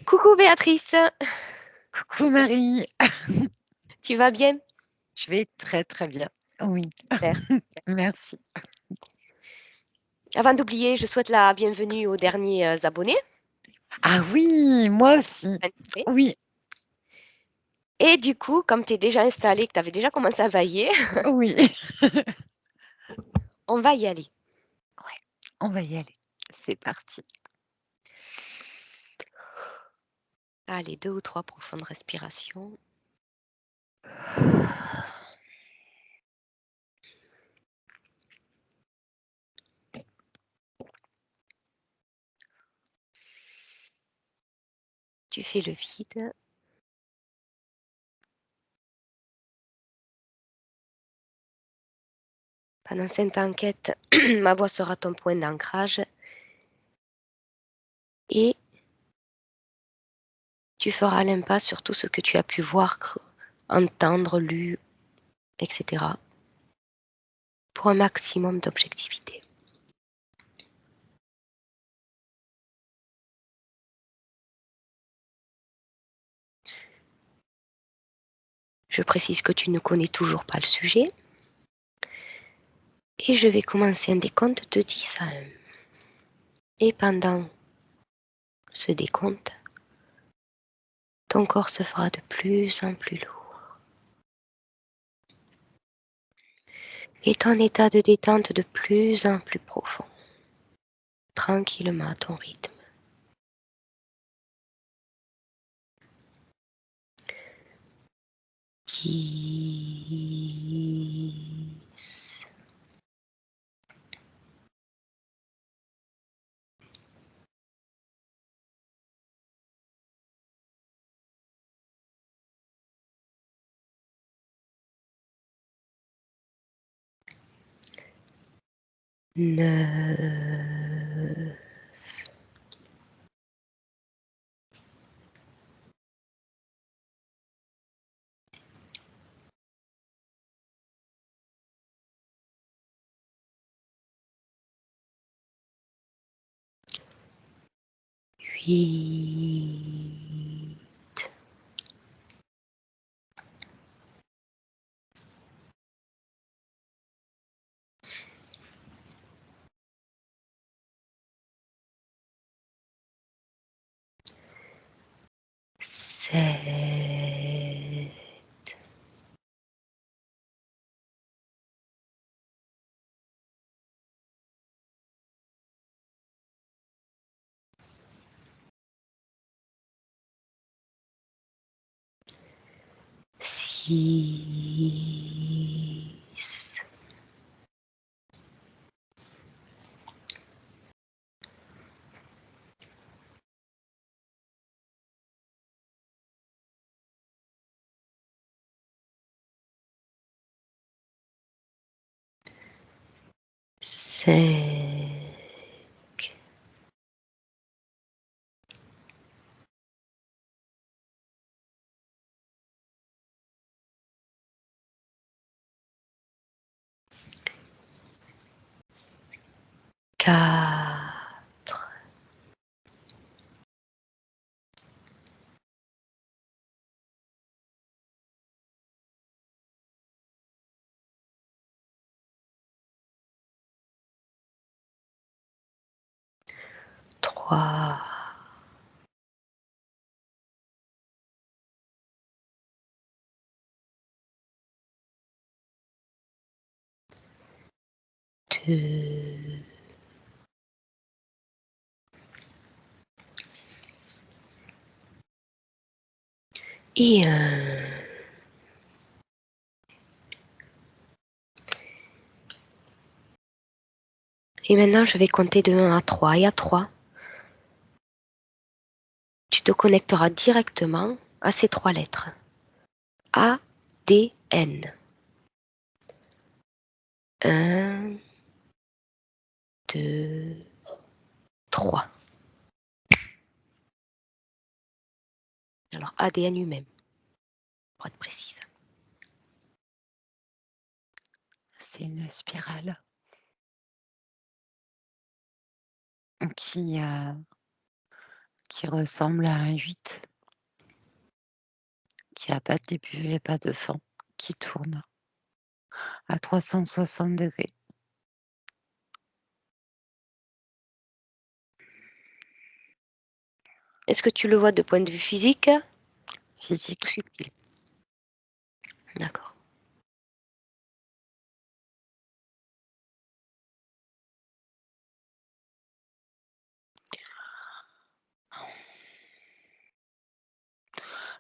Coucou Béatrice, Coucou Marie, tu vas bien? je vais très très bien. Oui, Super. merci. Avant d'oublier, je souhaite la bienvenue aux derniers abonnés. Ah oui, moi aussi. Oui, Et du coup, comme tu es déjà installé, que tu avais déjà commencé à vailler, oui. on va y aller. Ouais, on va y aller. C'est parti. Allez, 2 ou 3 profondes respirations. Tu fais le vide. Pendant cette enquête, ma voix sera ton point d'ancrage et tu feras l'impasse sur tout ce que tu as pu voir, entendre, lu, etc. pour un maximum d'objectivité. Je précise que tu ne connais toujours pas le sujet. Et je vais commencer un décompte de 10 à 1. Et pendant ce décompte, ton corps se fera de plus en plus lourd. Et ton état de détente de plus en plus profond. Tranquillement à ton rythme. 10. 9. 8. 7. 6. 5. 4. 3. 2. Et 1. Et maintenant, je vais compter de 1 à 3. Et à 3, tu te connecteras directement à ces 3 lettres. ADN. 1, 2, 3. Alors, ADN humain, pour être précise. C'est une spirale qui qui ressemble à un 8, qui a pas de début et pas de fin, qui tourne à 360°. Est-ce que tu le vois de point de vue physique? Physique. Subtil. D'accord.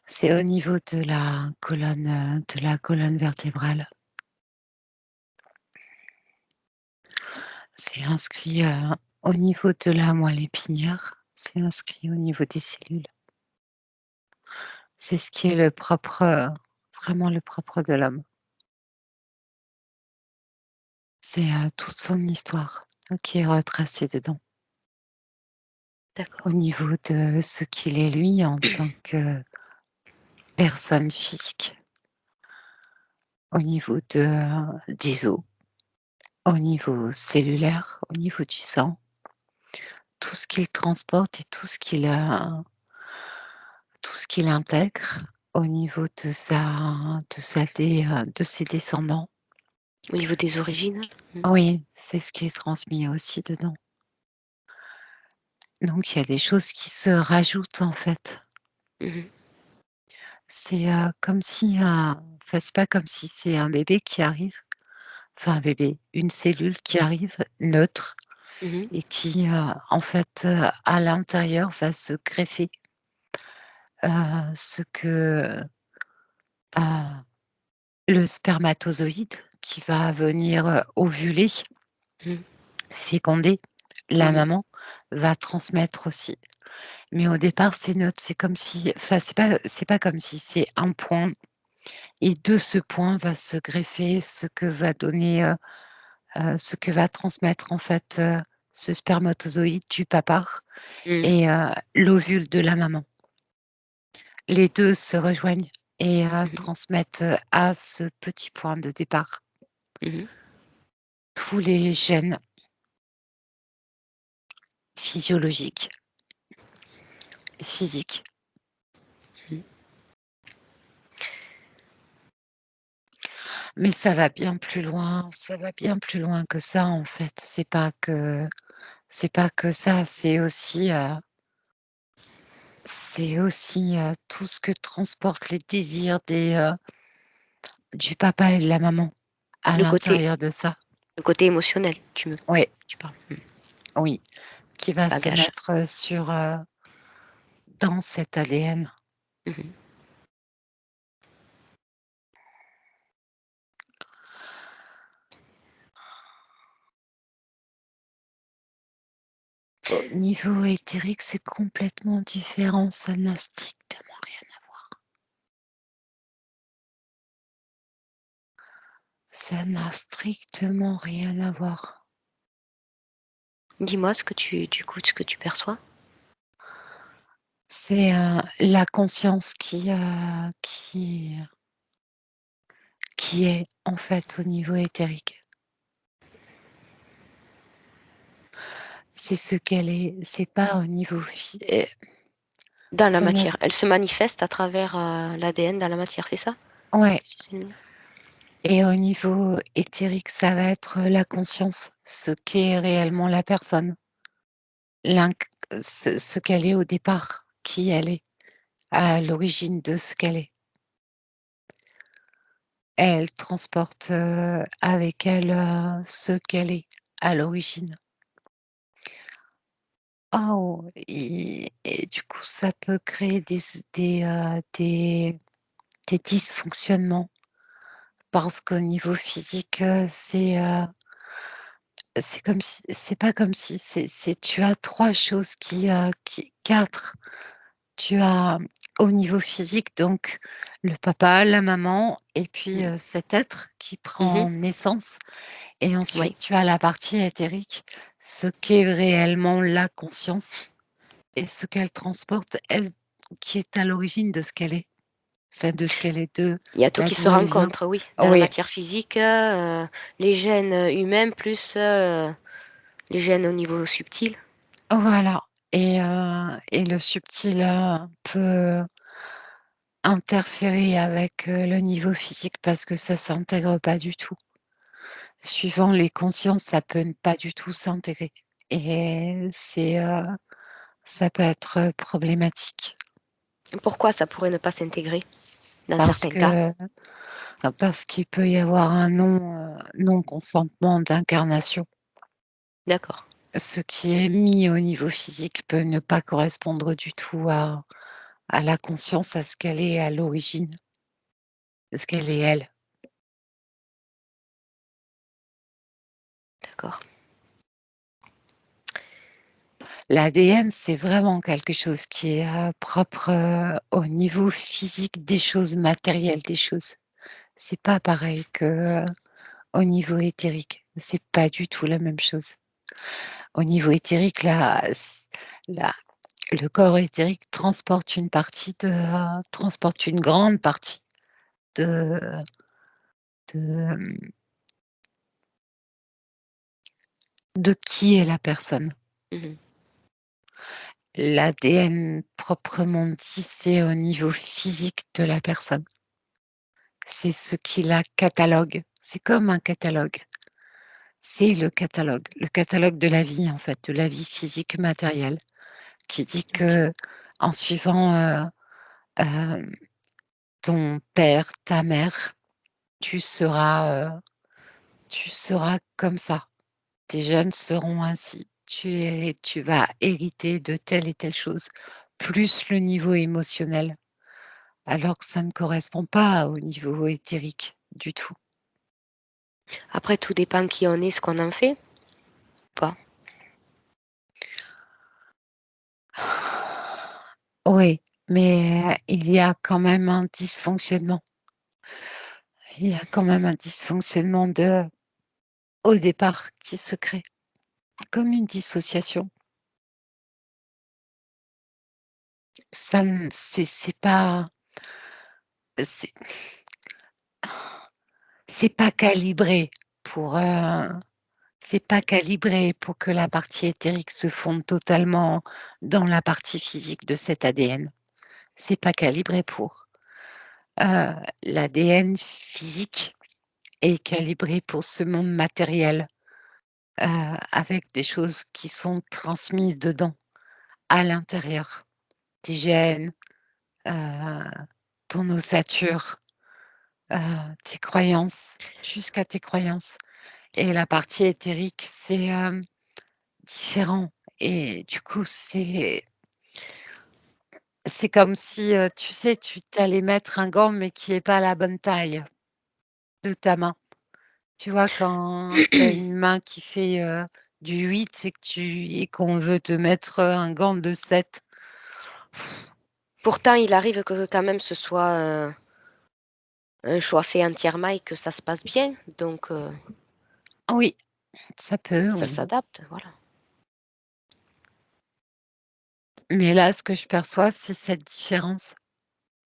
C'est au niveau de la colonne vertébrale. C'est inscrit, au niveau de la moelle épinière, c'est inscrit au niveau des cellules. C'est ce qui est le propre, vraiment le propre de l'homme. C'est, toute son histoire qui est retracée dedans. Au D'accord. niveau de ce qu'il est lui en tant que personne physique. Au niveau des os, au niveau cellulaire, au niveau du sang, tout ce qu'il transporte et tout ce qu'il intègre au niveau de ses descendants. Au niveau des C'est origines? oui, c'est ce qui est transmis aussi dedans. Donc il y a des choses qui se rajoutent, en fait. Mmh. C'est, comme si, enfin, c'est pas comme si, c'est un bébé qui arrive, enfin un bébé, une cellule qui arrive neutre Mmh. et qui, en fait, à l'intérieur va se greffer, ce que, heu, le spermatozoïde qui va venir, ovuler, Mmh. féconder la Mmh. maman, va transmettre aussi. Mais au départ, c'est neutre, c'est comme si enfin, c'est pas comme si, c'est un point et de ce point va se greffer ce que va transmettre en fait, ce spermatozoïde du papa Mmh. et l'ovule de la maman. Les 2 se rejoignent et Mmh. transmettent, à ce petit point de départ Mmh. tous les gènes physiologiques, physiques. Mmh. Mais ça va bien plus loin que ça en fait. C'est pas que ça, c'est aussi, tout ce que transportent les désirs du papa et de la maman à Le côté l'intérieur de ça. le côté émotionnel, Ouais, tu parles? oui, qui va se Bagage. mettre, dans cet ADN. Mmh. Au niveau éthérique, c'est complètement différent, ça n'a strictement rien ça n'a strictement rien à voir. Dis-moi ce que ce que tu perçois? C'est, la conscience qui est, en fait, au niveau éthérique. C'est ce qu'elle est, c'est pas au niveau Dans la ça n'a matière. Elle se manifeste à travers, l'ADN dans la matière, c'est ça? ouais C'est une et au niveau éthérique, ça va être la conscience, ce qu'est réellement la personne, l'inc ce qu'elle est au départ, qui elle est, à l'origine de ce qu'elle est. Elle transporte, avec elle, ce qu'elle est à l'origine. Oh et du coup, ça peut créer des dysfonctionnements parce qu'au niveau physique, c'est comme si c'est pas comme si, c'est tu as 3 choses qui 4. Tu as au niveau physique donc le papa, la maman et puis, mmh. cet être qui Mmh. prend naissance et ensuite Oui. tu as la partie éthérique, ce qu'est réellement la conscience et ce qu'elle transporte, elle, qui est à l'origine de ce qu'elle est, enfin de ce qu'elle est, Il y a tout qui se d'où elle vient. rencontre, oui, dans la Oui, matière physique, les gènes, humains plus, les gènes au niveau subtil. voilà et le subtil, peut interférer avec, le niveau physique parce que ça s'intègre pas du tout. Suivant les consciences, ça peut ne pas du tout s'intégrer et ça peut être, problématique Pourquoi ça pourrait ne pas s'intégrer dans parce certains cas? que parce qu'il peut y avoir un non-consentement d'incarnation. D'accord. Ce qui est mis au niveau physique peut ne pas correspondre du tout à la conscience, à ce qu'elle est à l'origine, à ce qu'elle est elle. D'accord. L'ADN, c'est vraiment quelque chose qui est, propre, au niveau physique des choses, matérielles des choses. C'est pas pareil qu'au niveau éthérique. C'est pas du tout la même chose. Au niveau éthérique, la le corps éthérique transporte une grande partie de de, de qui est la personne. Mmh. L'ADN proprement dit, c'est au niveau physique de la personne. C'est ce qui la catalogue. C'est comme un catalogue. C'est le catalogue de la vie, en fait, de la vie physique matérielle, qui dit OK. que en suivant, hem, ton père, ta mère, tu seras comme ça. Tes gènes seront ainsi. Tu vas hériter de telle et telle chose, plus le niveau émotionnel, alors que ça ne correspond pas au niveau éthérique du tout. Après tout dépend qui on est, ce qu'on en fait, ou pas? Oui, mais il y a quand même un dysfonctionnement. Il y a quand même un dysfonctionnement au départ qui se crée, comme une dissociation. Ça ne c'est c'est pas calibré pour, c'est pas calibré pour que la partie éthérique se fonde totalement dans la partie physique de cet ADN. C'est pas calibré pour. Heu, L'ADN physique est calibré pour ce monde matériel, avec des choses qui sont transmises dedans, à l'intérieur. Tes gènes, heu, ton ossature, heu, tes croyances, jusqu'à tes croyances et la partie éthérique, c'est, différent et du coup, c'est comme si, tu sais, tu t'allais mettre un gant, mais qui est pas la bonne taille de ta main. Tu vois, quand tu as une main qui fait, du 8 et qu'on veut te mettre, un gant de 7. Pourtant, il arrive que quand même ce soit, un choix fait entièrement et que ça se passe bien, donc Oui, ça peut, ça oui. s'adapte, voilà. Mais là, ce que je perçois, c'est cette différence.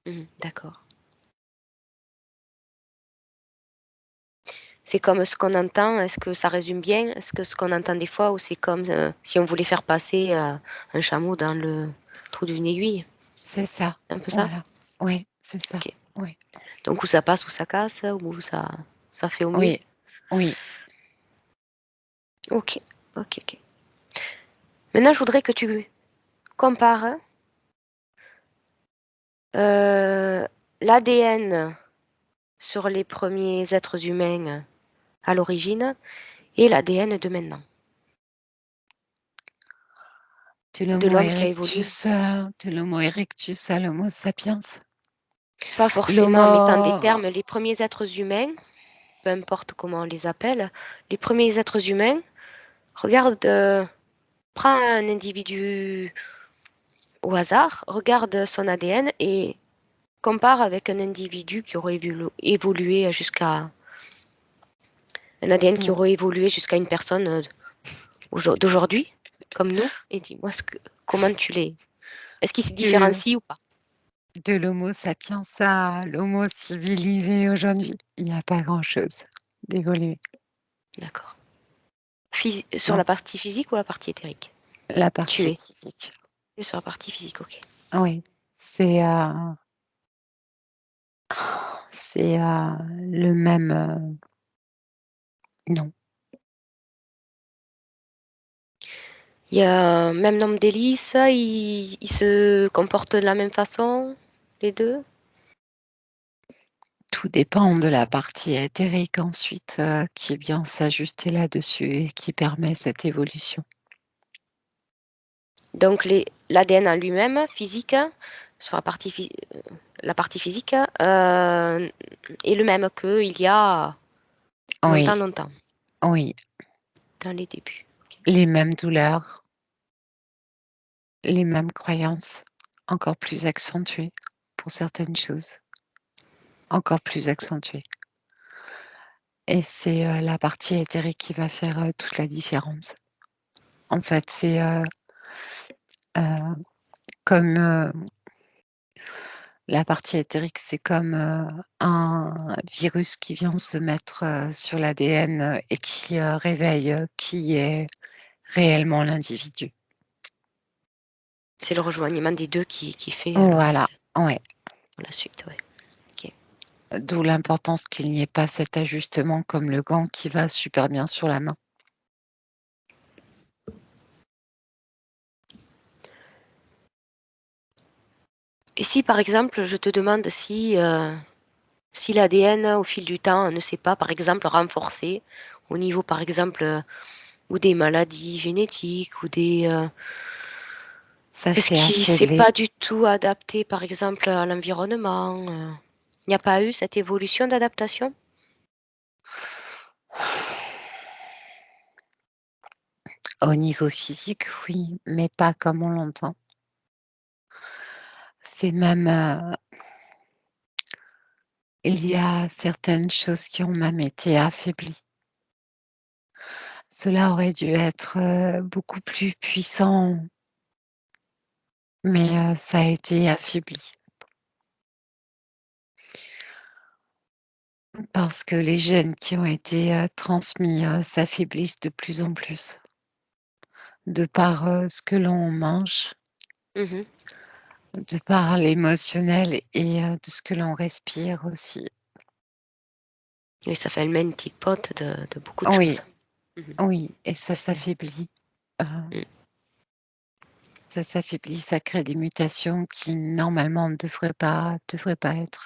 Mmh, d'accord. C'est comme ce qu'on entend, est-ce que ça résume bien? Est-ce que ce qu'on entend des fois ou c'est comme, si on voulait faire passer, un chameau dans le trou d'une aiguille? C'est ça, Un peu ça? voilà. Oui, c'est ça. OK. Oui, Donc où ça passe ou ça casse, ou ça fait au mieux? oui, oui. OK. OK, OK. Maintenant, je voudrais que tu compares, l'ADN sur les premiers êtres humains à l'origine et l'ADN de maintenant, de l'homme qui a évolué. De l'Homo erectus à l'Homo sapiens. Pas forcément L'Homo en mettant des termes, les premiers êtres humains, peu importe comment on les appelle, les premiers êtres humains, regarde, prends un individu au hasard, regarde son ADN et compare avec un individu qui aurait évolué jusqu'à un ADN qui mmh, aurait évolué jusqu'à une personne, d'aujourd'hui, comme nous, et dis-moi comment tu les est-ce qu'ils se de différencient ou pas? de l'Homo sapiens à l'Homo civilisé aujourd'hui, il y a pas grand-chose d'évolué. D'accord. Sur Non, la partie physique ou la partie éthérique? La partie Tuer. physique. Tuer sur la partie physique, ok. Oui, c'est, le même, non. Il y a même nombre d'hélices, ils se comportent de la même façon, les deux? Tout dépend de la partie éthérique ensuite, qui vient s'ajuster là-dessus et qui permet cette évolution. Donc l'ADN en lui-même, physique, sur la partie physique, est le même qu'il y a Oui, longtemps, longtemps, oui, dans les débuts. Ok. les mêmes douleurs, les mêmes croyances, encore plus accentuées pour certaines choses, encore plus accentuées et c'est, la partie éthérique qui va faire, toute la différence. En fait, c'est, comme, la partie éthérique, c'est comme, un virus qui vient se mettre, sur l'ADN, et qui, réveille, qui est réellement l'individu. C'est le rejoignement des deux qui fait Voilà, ouais. la suite, ouais. Ok. D'où l'importance qu'il n'y ait pas cet ajustement comme le gant qui va super bien sur la main. Et si par exemple, je te demande si l'ADN au fil du temps ne s'est pas, par exemple, renforcé au niveau, par exemple, ou des maladies génétiques ou Ça est-ce s'est qu'il s'est affaibli. pas du tout adapté, par exemple, à l'environnement? Il n'y a pas eu cette évolution d'adaptation? Au niveau physique, oui, mais pas comme on l'entend. C'est même, il y a certaines choses qui ont même été affaiblies. Cela aurait dû être, beaucoup plus puissant, mais, ça a été affaibli. Parce que les gènes qui ont été, transmis, s'affaiblissent de plus en plus, de par, ce que l'on mange, Mhm. de par l'émotionnel et de ce que l'on respire aussi. Oui, ça fait le melting pot de beaucoup de Oui, choses. Mhm. oui et ça s'affaiblit, heu, Mm. ça s'affaiblit, ça crée des mutations qui normalement ne devraient pas être.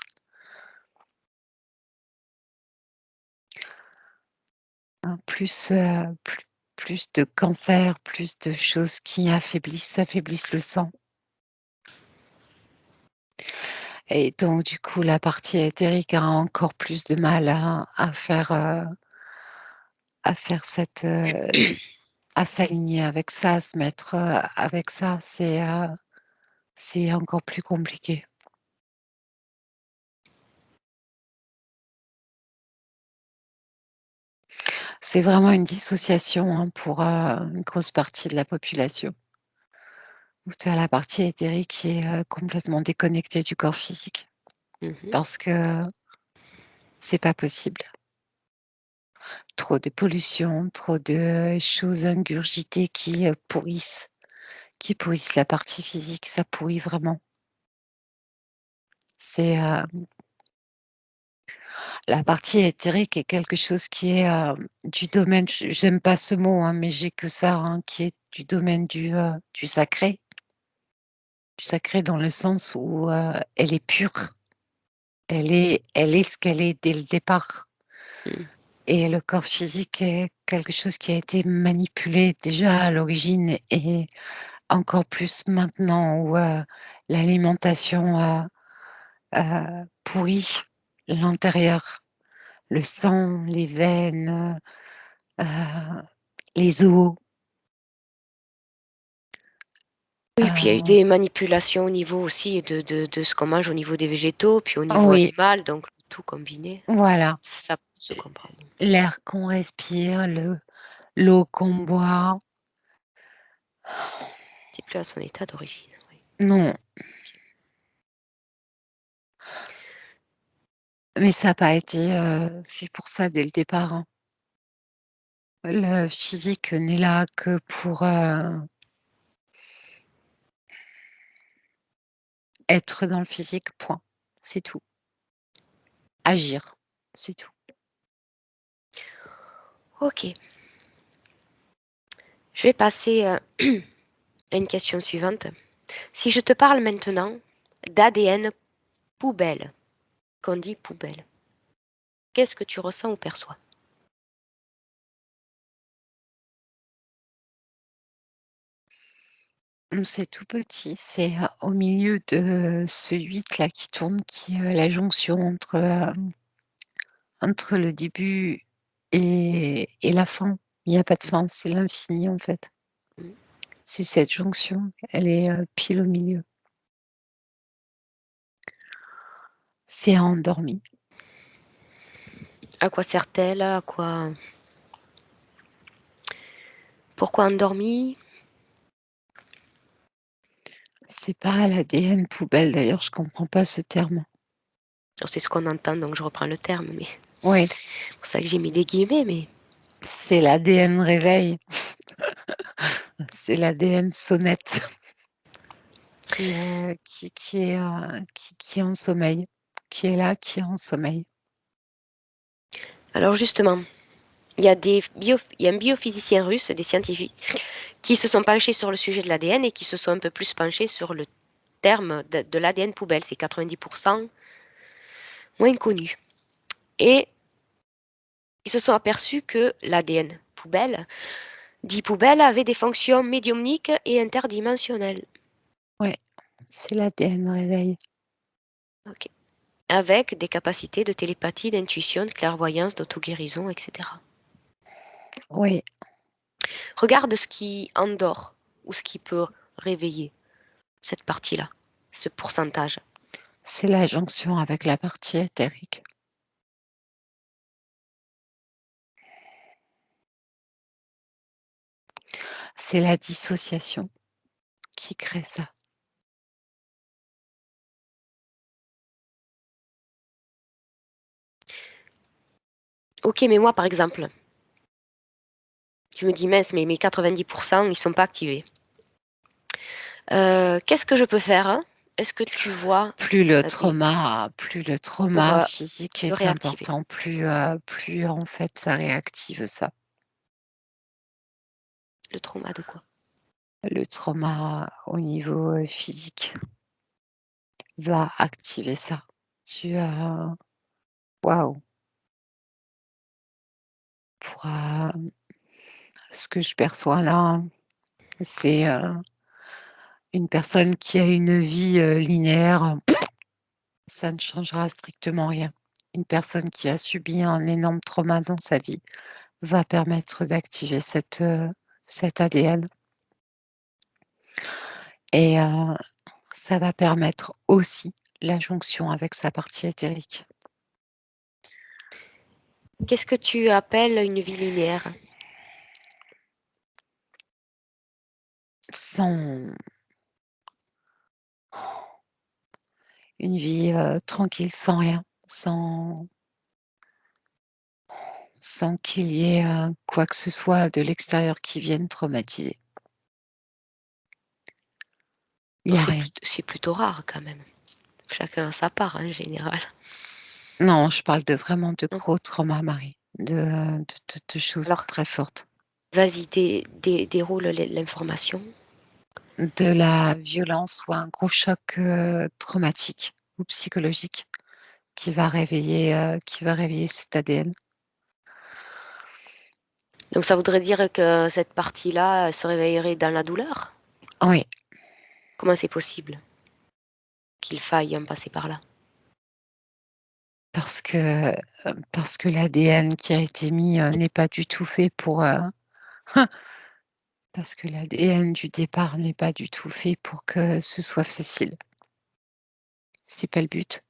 Hein, plus de cancer, plus de choses qui affaiblissent le sang et donc du coup, la partie éthérique a encore plus de mal à faire cette, à s'aligner avec ça, à se mettre, avec ça. C'est encore plus compliqué. C'est vraiment une dissociation, hein, pour, une grosse partie de la population, où tu as la partie éthérique qui est, complètement déconnectée du corps physique Mhm. parce que c'est pas possible. Trop de pollution, trop de choses ingurgitées qui pourrissent la partie physique, ça pourrit vraiment. C'est, la partie éthérique est quelque chose qui est, du domaine j'aime pas ce mot, hein, mais j'ai que ça, hein, qui est du domaine du sacré. Du sacré dans le sens où, elle est pure. Elle est ce qu'elle est dès le départ Mm. et le corps physique est quelque chose qui a été manipulé déjà à l'origine et encore plus maintenant où, l'alimentation pourrit l'intérieur, le sang, les veines, les os, Oui, puis il y a eu heu des manipulations au niveau aussi de ce qu'on mange au niveau des végétaux, puis au niveau oui, animal, donc tout combiné, voilà, ça peut se comprendre. l'air qu'on respire, l'eau qu'on boit. C'est plus à son état d'origine. Oui. Non, mais ça a pas été, fait pour ça dès le départ, hein. Le physique n'est là que pour, Être dans le physique, point. C'est tout. Agir, c'est tout. OK. Je vais passer, à une question suivante. Si je te parle maintenant d'ADN poubelle, qu'on dit poubelle, qu'est-ce que tu ressens ou perçois? C'est tout petit, c'est, au milieu de ce 8 là qui tourne, qui est, la jonction entre le début et la fin. Il y a pas de fin, c'est l'infini, en fait. Mmh. C'est cette jonction, elle est, pile au milieu. C'est endormi. À quoi sert-elle? À quoi pourquoi endormie? C'est pas l'ADN poubelle, d'ailleurs, je comprends pas ce terme. Alors c'est ce qu'on entend, donc je reprends le terme, mais Oui, c'est pour ça que j'ai mis des guillemets, mais c'est l'ADN réveil, c'est l'ADN sonnette qui est en sommeil, qui est là, qui est en sommeil. alors justement, il y a un biophysicien russe, des scientifiques, qui se sont penchés sur le sujet de l'ADN et qui se sont un peu plus penchés sur le terme de l'ADN poubelle. C'est 90 moins connu et ils se sont aperçus que l'ADN poubelle, dit poubelle, avait des fonctions médiumniques et interdimensionnelles. Ouais, c'est l'ADN réveil. OK. Avec des capacités de télépathie, d'intuition, de clairvoyance, d'auto-guérison, etc. Oui, Regarde ce qui endort ou ce qui peut réveiller cette partie-là, ce pourcentage. c'est la jonction avec la partie éthérique. C'est la dissociation qui crée ça. OK, mais moi, par exemple, tu me dis: «Mince, mais mes 90 ils sont pas activés». Qu'est-ce que je peux faire, hein? Est-ce que tu vois, des Plus le pour, trauma physique le est réactiver? important, plus en fait ça réactive ça. Le trauma de quoi? Le trauma au niveau, physique va activer ça. Tu as waouh, pour, ce que je perçois là, c'est, une personne qui a une vie, linéaire, ça ne changera strictement rien. Une personne qui a subi un énorme trauma dans sa vie va permettre d'activer cet ADN et ça va permettre aussi la jonction avec sa partie éthérique. Qu'est-ce que tu appelles une vie linéaire? Sans une vie, tranquille, sans rien, sans qu'il y ait, quoi que ce soit de l'extérieur qui vienne traumatiser. Il Bon, y a rien. c'est plutôt rare quand même. Chacun a sa part, hein, en général. Non, je parle de vraiment de Non? gros traumas, Marie, de choses Alors, très fortes. vas-y, déroule l'information. De la violence ou un gros choc, traumatique ou psychologique qui va réveiller cet ADN. Donc ça voudrait dire que cette partie-là, se réveillerait dans la douleur? Oui, Comment c'est possible qu'il faille en passer par là? parce que, parce que l'ADN qui a été mis, n'est pas du tout fait pour, parce que l'ADN du départ n'est pas du tout fait pour que ce soit facile. C'est pas le but.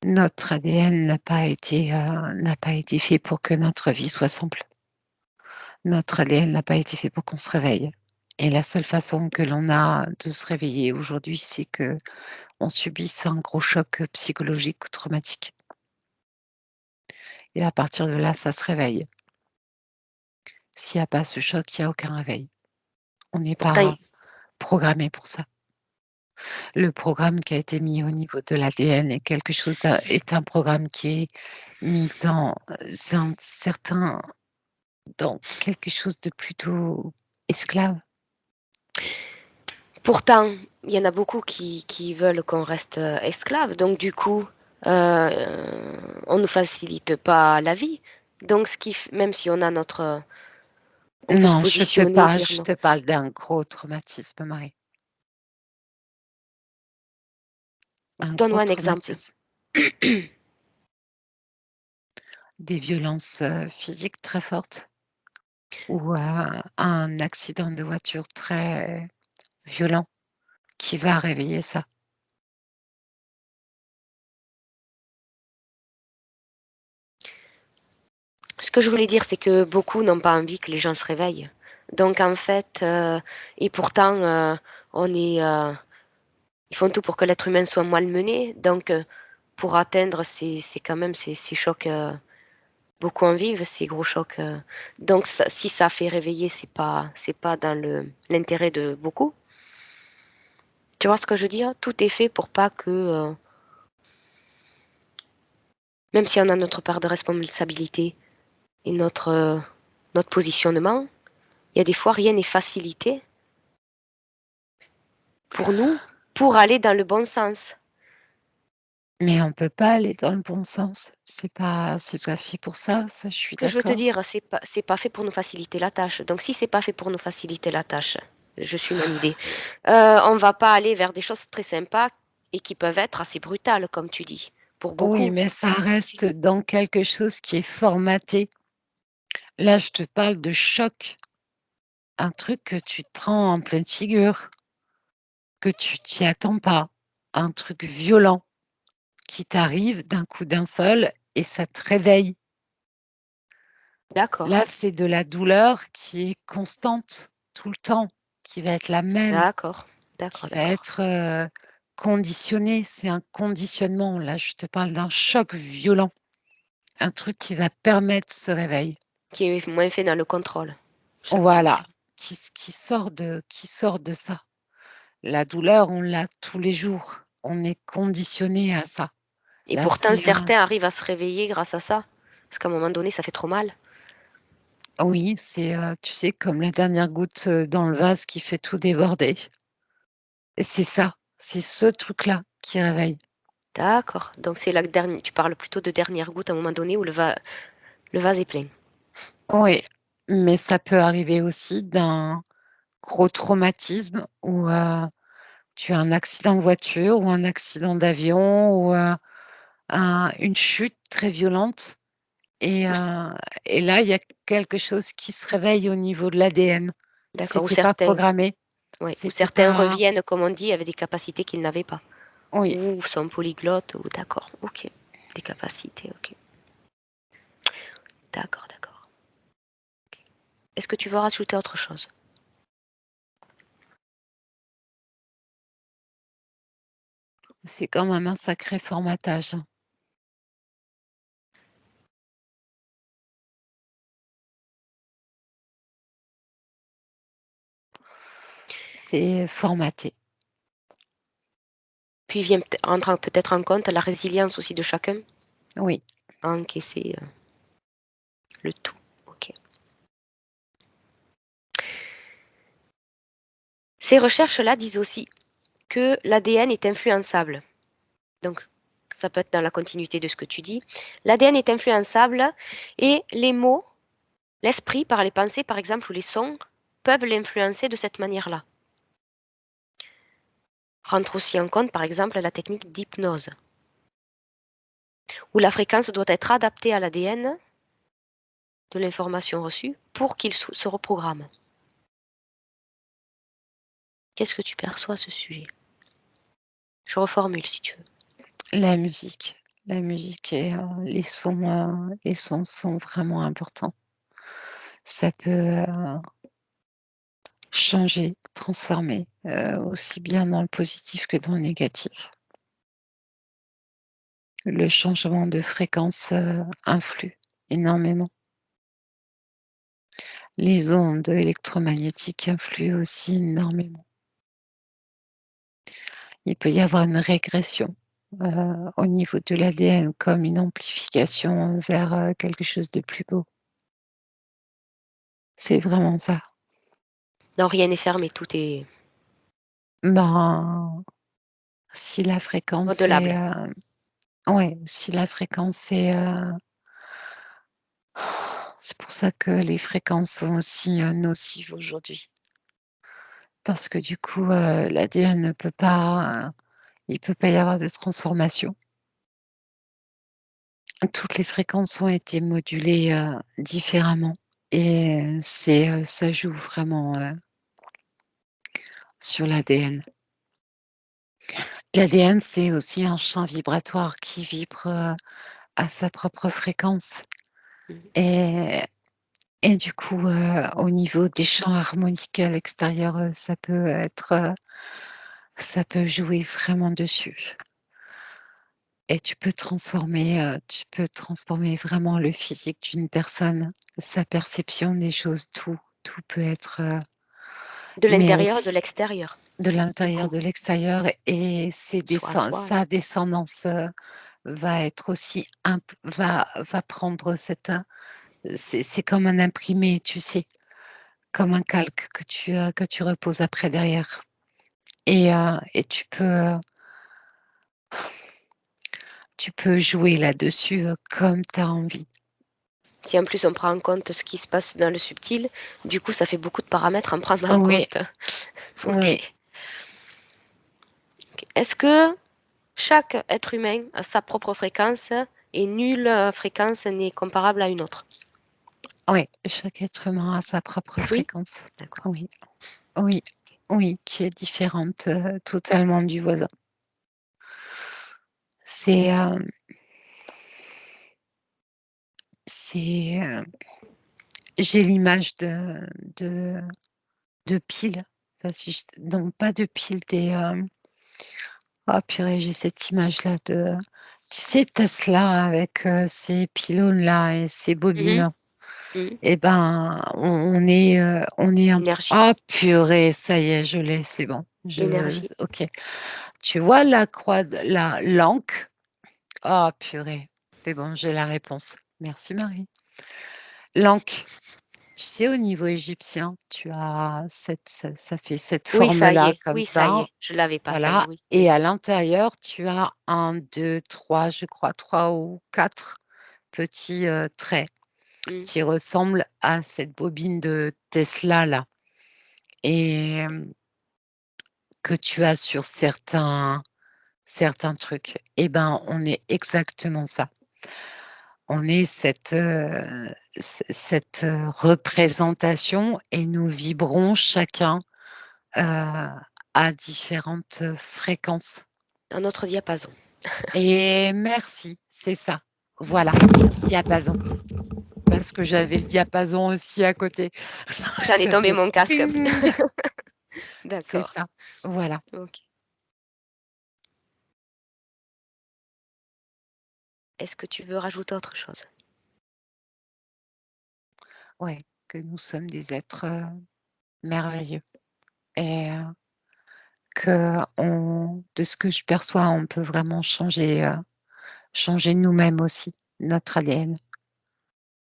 Notre ADN n'a pas été fait pour que notre vie soit simple. Notre ADN n'a pas été fait pour qu'on se réveille et la seule façon que l'on a de se réveiller aujourd'hui, c'est qu'on subisse un gros choc, psychologique ou traumatique et à partir de là, ça se réveille. S'il y a pas ce choc, il y a aucun réveil. On n'est Pourtant, pas programmé pour ça. Le programme qui a été mis au niveau de l'ADN est un programme qui est mis un certain dans quelque chose de plutôt esclave. Pourtant, il y en a beaucoup qui veulent qu'on reste esclave, donc du coup, on ne facilite pas la vie. Donc, même si on a notre, on peut se Non, positionner, dire je non. te parle d'un gros traumatisme, Marie, un gros Donne-moi un exemple. traumatisme. Des violences, physiques très fortes ou, un accident de voiture très violent qui va réveiller ça. Ce que je voulais dire, c'est que beaucoup n'ont pas envie que les gens se réveillent. Donc en fait, et pourtant, on est, ils font tout pour que l'être humain soit malmené. Donc, pour atteindre c'est quand même ces chocs, beaucoup en vivent, ces gros chocs. Donc, si ça fait réveiller, c'est pas dans l'intérêt de beaucoup. Tu vois ce que je veux dire? Tout est fait pour pas que, même si on a notre part de responsabilité et notre positionnement, il y a des fois rien n'est facilité pour nous, pour aller dans le bon sens. Mais on peut pas aller dans le bon sens. C'est pas fait pour ça, ça je suis Ce que je veux te d'accord. dire, c'est pas fait pour nous faciliter la tâche. Donc si c'est pas fait pour nous faciliter la tâche, je suis mon idée, on va pas aller vers des choses très sympas et qui peuvent être assez brutales, comme tu dis, pour Oui, beaucoup. mais ça reste dans quelque chose qui est formaté. Là, je te parle de choc, un truc que tu te prends en pleine figure, que tu t'y attends pas, un truc violent qui t'arrive d'un coup d'un seul et ça te réveille. D'accord, Là, c'est de la douleur qui est constante, tout le temps, qui va être la même, d'accord, qui d'accord, va d'accord. être, conditionnée. C'est un conditionnement. Là, je te parle d'un choc violent, un truc qui va permettre ce réveil. Qui est moins fait dans le contrôle, selon toi. Voilà, qui sort de ça. La douleur, on l'a tous les jours. On est conditionné à ça. Et Là, pourtant, c'est un certains arrivent à se réveiller grâce à ça. Parce qu'à un moment donné, ça fait trop mal. oui, c'est, tu sais, comme la dernière goutte, dans le vase qui fait tout déborder. Et c'est ça, c'est ce truc-là qui réveille. D'accord. Donc c'est la dernière. Tu parles plutôt de dernière goutte à un moment donné où le vase est plein. Oui, mais ça peut arriver aussi d'un gros traumatisme où, tu as un accident de voiture ou un accident d'avion ou, une chute très violente et Ou c heu et là, il y a quelque chose qui se réveille au niveau de l'ADN. D'accord, ou C'était pas certains, programmé, ouais, ou c'était certains pas reviennent, comme on dit, avec des capacités qu'ils n'avaient pas. oui, Ou sont polyglottes ou d'accord, OK. Des capacités, OK. D'accord, d'accord. Est-ce que tu veux rajouter autre chose? c'est quand même un sacré formatage, hein. C'est formaté. Puis vient peut-être en compte la résilience aussi de chacun Oui, à encaisser, le tout. OK. Ces recherches-là disent aussi que l'ADN est influençable. Donc ça peut être dans la continuité de ce que tu dis. L'ADN est influençable et les mots, l'esprit par les pensées par exemple ou les sons peuvent l'influencer de cette manière-là. Rentre aussi en compte par exemple la technique d'hypnose, où la fréquence doit être adaptée à l'ADN de l'information reçue pour qu'il se reprogramme. Qu'est-ce que tu perçois à ce sujet? Je reformule si tu veux. la musique, la musique et les sons sont vraiment importants. Ça peut, changer, transformer, aussi bien dans le positif que dans le négatif. Le changement de fréquence, influe énormément. Les ondes électromagnétiques influent aussi énormément. il peut y avoir une régression, au niveau de l'ADN comme une amplification vers, quelque chose de plus beau. C'est vraiment ça. Non, rien n'est fermé, tout est Ben, si la fréquence est, modelable. ouais, si la fréquence est, c'est pour ça que les fréquences sont aussi, nocives aujourd'hui. Parce que du coup, l'ADN ne peut pas, il peut pas y avoir de transformation. Toutes les fréquences ont été modulées, différemment et ça joue vraiment, sur l'ADN. L'ADN, c'est aussi un champ vibratoire qui vibre, à sa propre fréquence Mmh. et du coup, au niveau des champs harmoniques à l'extérieur, ça peut jouer vraiment dessus et tu peux transformer vraiment le physique d'une personne, sa perception des choses, tout peut être, De mais l'intérieur et de aussi l'extérieur, de du l'intérieur, coup, de l'extérieur et soi à soi. sa descendance, va être aussi va prendre c'est comme un imprimé, tu sais? Comme un calque que tu reposes après derrière et tu peux jouer là-dessus, comme tu as envie. Si en plus on prend en compte ce qui se passe dans le subtil, du coup ça fait beaucoup de paramètres à prendre en Oui, compte. oui, OK. OK. Est-ce que chaque être humain a sa propre fréquence et nulle, fréquence n'est comparable à une autre? oui, chaque être humain a sa propre Oui? fréquence. D'accord. Oui, oui, OK. oui, qui est différente, totalement du voisin. C'est, c'est, j'ai l'image de de piles, enfin si je non pas de piles, oh purée, j'ai cette image-là tu sais Tesla avec, ses pylônes-là et ses Mmh mh. bobines Mmh. et ben, on est un p L'énergie, ah purée, ça y est, je l'ai, c'est bon. l'énergie. OK. Tu vois la croix de la l'Ankh? Ah purée, c'est bon, j'ai la réponse. Merci Marie. L'Ankh, tu sais au niveau égyptien, tu as ça fait cette Oui, ça y forme-là est, comme oui, ça y ça. est, je l'avais pas, ça y est, Voilà oui, et oui. à l'intérieur, tu as un, 2, 3, je crois 3 ou 4 petits, traits Mmh. qui ressemblent à cette bobine de Tesla là et que tu as sur certains trucs et ben, on est exactement ça. On est cette représentation et nous vibrons chacun, à différentes, fréquences. Un autre diapason. Et merci, c'est ça. Voilà, diapason, parce que j'avais le diapason aussi à côté. J'en ai Ça tombé fait mon casque. «ting», c'est D'accord, ça, voilà. OK. Est-ce que tu veux rajouter autre chose? Ouais, que nous sommes des êtres, merveilleux et qu'on de ce que je perçois, on peut vraiment changer nous-mêmes aussi, notre ADN,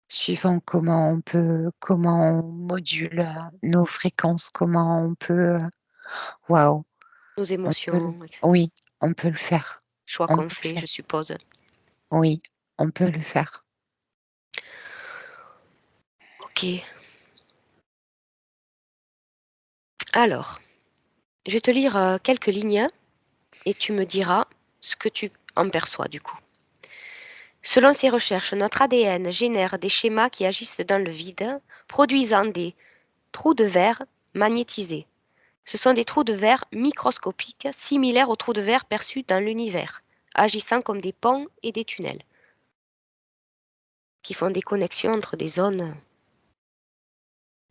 suivant comment on module, nos fréquences, comment on peut, waouh, Nos on peut le émotions et cetera. oui, on peut le faire, Choix on qu'on peut le fait, faire. je suppose. Oui, on peut le faire. OK. Alors, je vais te lire, quelques lignes et tu me diras ce que tu en perçois, du coup. Selon ces recherches, notre ADN génère des schémas qui agissent dans le vide, produisant des trous de verre magnétisés. Ce sont des trous de verre microscopiques, similaires aux trous de verre perçus dans l'univers, agissant comme des ponts et des tunnels, qui font des connexions entre des zones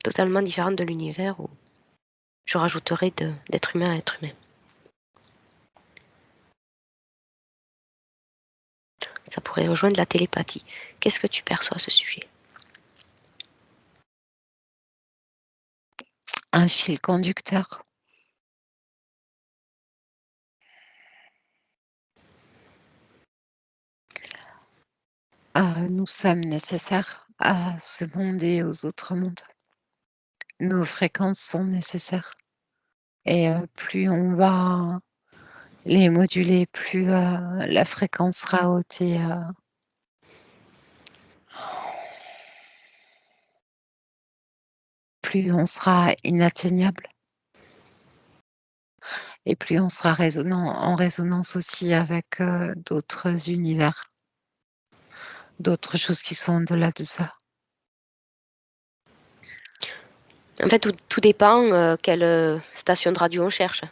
totalement différentes de l'univers, où je rajouterai d'être humain à être humain. Ça pourrait rejoindre la télépathie. Qu'est-ce que tu perçois à ce sujet? Un fil conducteur. Nous sommes nécessaires à ce monde et aux autres mondes. Nos fréquences sont nécessaires et plus on va les moduler, plus, la fréquence sera haute et plus on sera inatteignable et plus on sera en résonance aussi avec, d'autres univers, d'autres choses qui sont au-delà de ça. En fait, tout dépend, quelle, station de radio on cherche.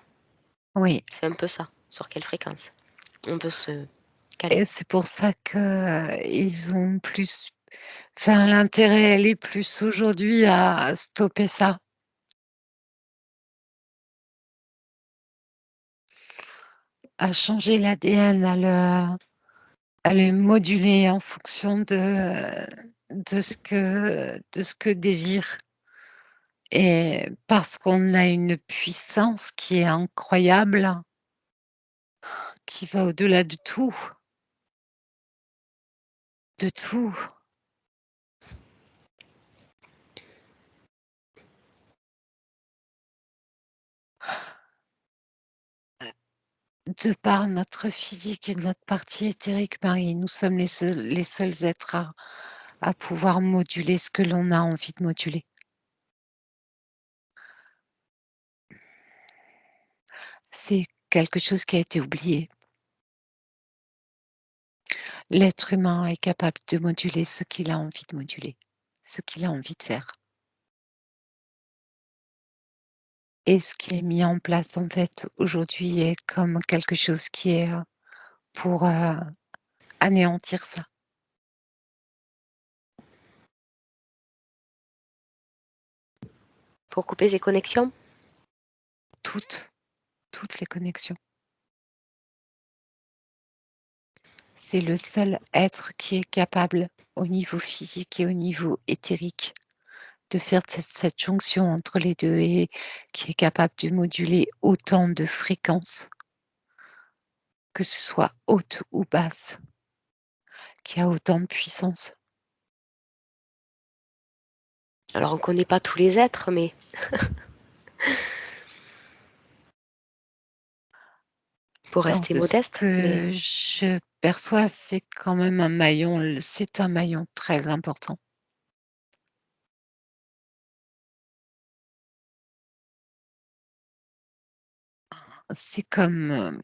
Oui, C'est un peu ça, sur quelle fréquence on veut se caler. et c'est pour ça qu'ils ont plus enfin, l'intérêt, elle est plus aujourd'hui à stopper ça, à changer l'ADN, à le moduler en fonction de ce que désire et parce qu'on a une puissance qui est incroyable, qui va au-delà de tout, de par notre physique et notre partie éthérique, Marie. Nous sommes les seuls êtres à pouvoir moduler ce que l'on a envie de moduler. C'est quelque chose qui a été oublié. L'être humain est capable de moduler ce qu'il a envie de moduler, ce qu'il a envie de faire. Et ce qui est mis en place, en fait, aujourd'hui est comme quelque chose qui est, pour, anéantir ça. Pour couper ses connexions? Toutes, toutes les connexions. C'est le seul être qui est capable, au niveau physique et au niveau éthérique, de faire cette jonction entre les 2 et qui est capable de moduler autant de fréquences, que ce soit haute ou basse, qui a autant de puissance. Alors on connaît pas tous les êtres, mais pour Alors rester de ce modeste, mais que je perçois, c'est quand même c'est un maillon très important. C'est comme,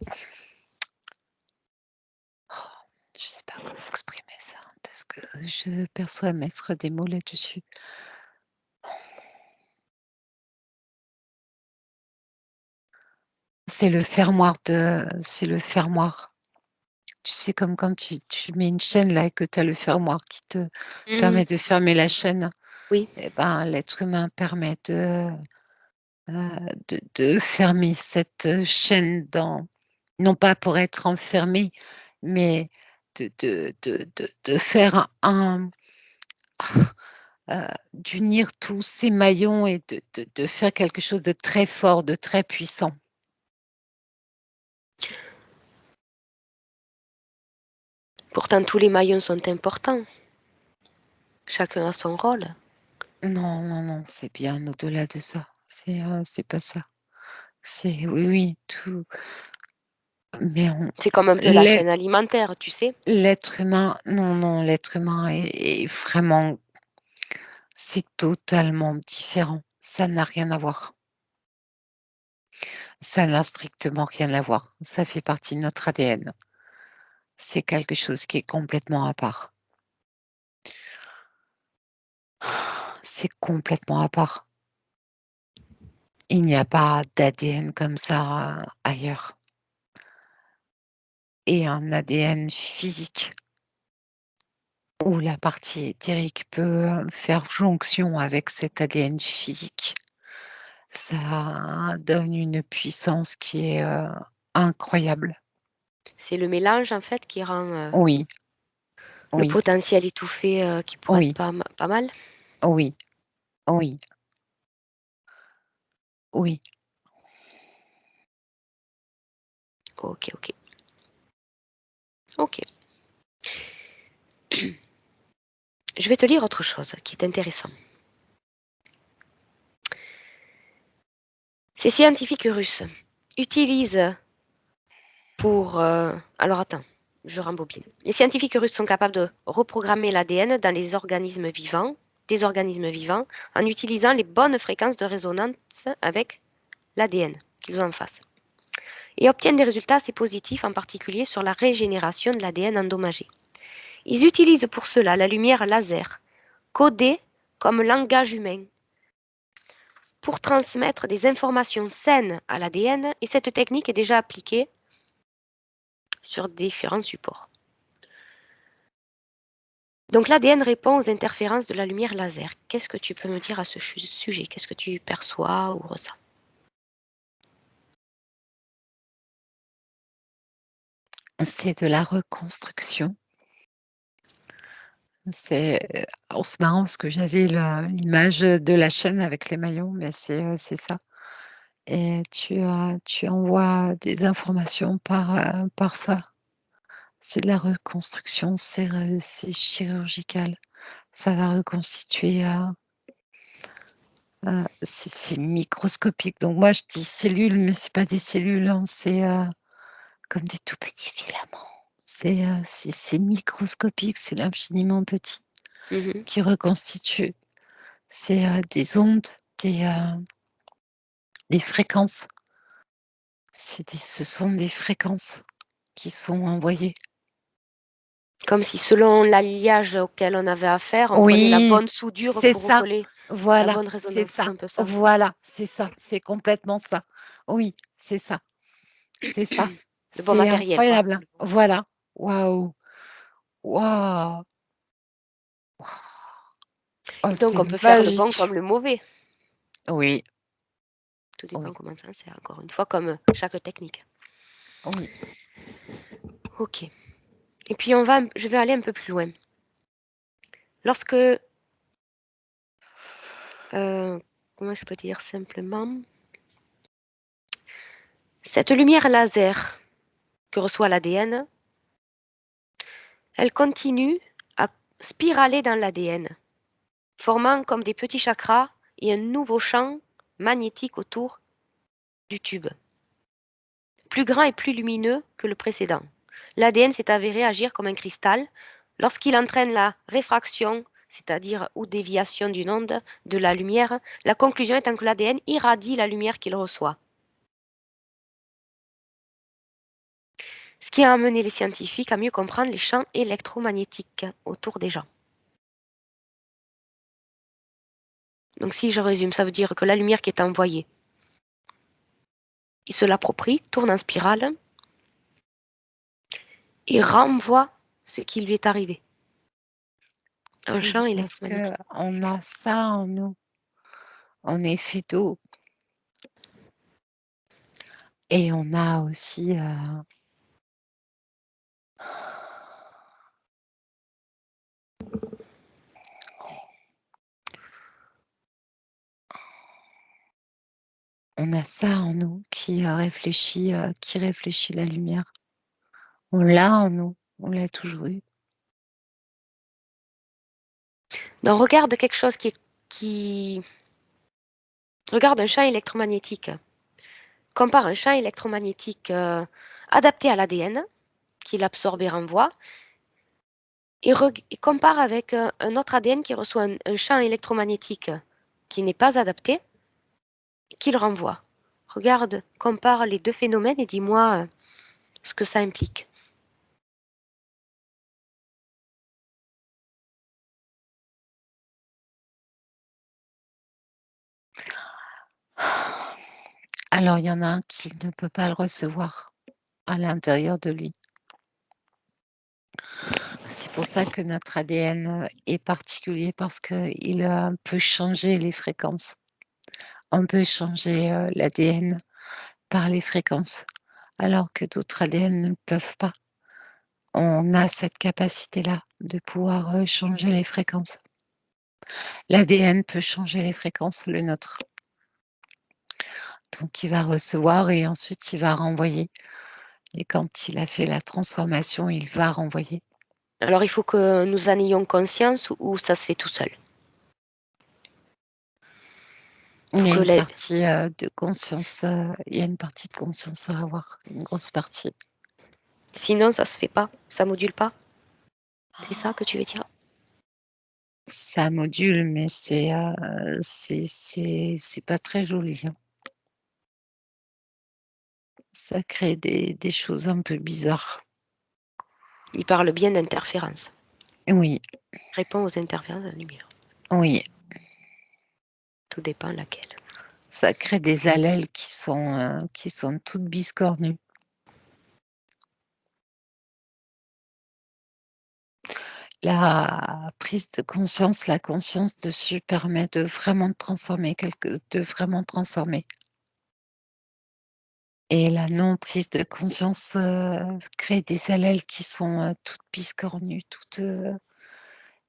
je sais pas comment exprimer ça, de ce que je perçois, mettre des mots là-dessus. C'est le fermoir. Tu sais, comme quand tu mets une chaîne là et que tu as le fermoir qui te mmh, permet de fermer la chaîne oui, et ben, l'être humain permet de fermer cette, chaîne dans non pas pour être enfermé, mais de faire d'unir tous ces maillons et de faire quelque chose de très fort, de très puissant. pourtant tous les maillons sont importants, chacun a son rôle. Non, non, non, c'est bien au-delà de ça. C'est pas ça. C'est oui, oui, tout mais on C'est comme un peu la l'être chaîne alimentaire, tu sais? l'être humain non, non, l'être humain est vraiment c'est totalement différent. Ça n'a rien à voir. Ça n'a strictement rien à voir. Ça fait partie de notre ADN. C'est quelque chose qui est complètement à part. C'est complètement à part. Il n'y a pas d'ADN comme ça, ailleurs et un ADN physique où la partie éthérique peut, faire jonction avec cet ADN physique. Ça donne une puissance qui est, incroyable. C'est le mélange en fait qui rend, Oui, le oui, potentiel étouffé, qui pourrait être oui, pas mal? oui, oui, oui. OK, OK. OK. je vais te lire autre chose qui est intéressant. Ces scientifiques russes utilisent pour... alors attends, je rembobine. Les scientifiques russes sont capables de reprogrammer l'ADN dans les organismes vivants, des organismes vivants, en utilisant les bonnes fréquences de résonance avec l'ADN qu'ils ont en face. Et obtiennent des résultats assez positifs, en particulier sur la régénération de l'ADN endommagé. Ils utilisent pour cela la lumière laser, codée comme langage humain, pour transmettre des informations saines à l'ADN, et cette technique est déjà appliquée sur différents supports. Donc l'ADN répond aux interférences de la lumière laser. Qu'est-ce que tu peux me dire à ce sujet? Qu'est-ce que tu perçois ou ressens? C'est de la reconstruction. C'est marrant parce que j'avais l'image de la chaîne avec les maillons, mais c'est ça. Et tu envoies des informations par ça. C'est de la reconstruction, c'est chirurgical. Ça va reconstituer, c'est microscopique. Donc moi, je dis cellules, mais c'est pas des cellules, hein, c'est comme des tout petits filaments. C'est microscopique, c'est l'infiniment petit Mhm. qui reconstitue. C'est des ondes, des fréquences. Ce sont des fréquences qui sont envoyées. Comme si selon l'alliage auquel on avait affaire, on prenait la Oui, bonne soudure c'est pour ça. recoller la Voilà, bonne c'est résonance. C'est ça. un peu ça. Voilà, c'est ça. C'est complètement ça. Oui, c'est ça. C'est ça. Le bon C'est matériel, quoi. incroyable. Voilà. Waouh! Waouh! Oh, Et donc, c'est on peut faire le bon magique. comme le mauvais. Oui, Tout dépend oui, comment ça c'est encore une fois, comme chaque technique. oui. Ok. Et puis, je vais aller un peu plus loin. Lorsque, comment je peux dire simplement, cette lumière laser que reçoit l'ADN, elle continue à spiraler dans l'ADN, formant comme des petits chakras et un nouveau champ magnétique autour du tube, plus grand et plus lumineux que le précédent. L'ADN s'est avéré agir comme un cristal lorsqu'il entraîne la réfraction, c'est-à-dire ou déviation d'une onde de la lumière, la conclusion étant que l'ADN irradie la lumière qu'il reçoit. Ce qui a amené les scientifiques à mieux comprendre les champs électromagnétiques autour des gens. Donc si je résume, ça veut dire que la lumière qui est envoyée, il se l'approprie, tourne en spirale et renvoie ce qui lui est arrivé. Un champ Oui, parce électromagnétique. qu'on a ça en nous. On est fait d'eau et on a aussi, on a ça en nous qui réfléchit la lumière. On l'a en nous, on l'a toujours eu. Donc regarde quelque chose qui... Regarde un champ électromagnétique. Compare un champ électromagnétique adapté à l'ADN, qu'il absorbe et renvoie, et compare avec un autre ADN qui reçoit un champ électromagnétique qui n'est pas adapté, qu'il renvoie. Regarde, compare les deux phénomènes et dis-moi ce que ça implique. Alors il y en a un qui ne peut pas le recevoir à l'intérieur de lui. C'est pour ça que notre ADN, est particulier parce qu'il, peut changer les fréquences. On peut changer, l'ADN par les fréquences, alors que d'autres ADN ne le peuvent pas. On a cette capacité-là de pouvoir, changer les fréquences. L'ADN peut changer les fréquences, le nôtre. Donc il va recevoir et ensuite il va renvoyer et quand il a fait la transformation, il va renvoyer. Alors il faut que nous en ayons conscience ou ça se fait tout seul? Il Faut y a que une les partie, de conscience, il y a une partie de conscience à avoir, une grosse partie. sinon ça se fait pas, ça module pas? C'est ça que tu veux dire? Ça module, mais c'est pas très joli, hein. Ça crée des choses un peu bizarres. Il parle bien d'interférences. Oui, Répond aux interférences de la lumière. oui, Tout dépend laquelle. ça crée des allèles qui sont toutes biscornues. La prise de conscience, la conscience dessus permet de vraiment transformer et la non prise de conscience, crée des allèles qui sont, toutes biscornues, toutes,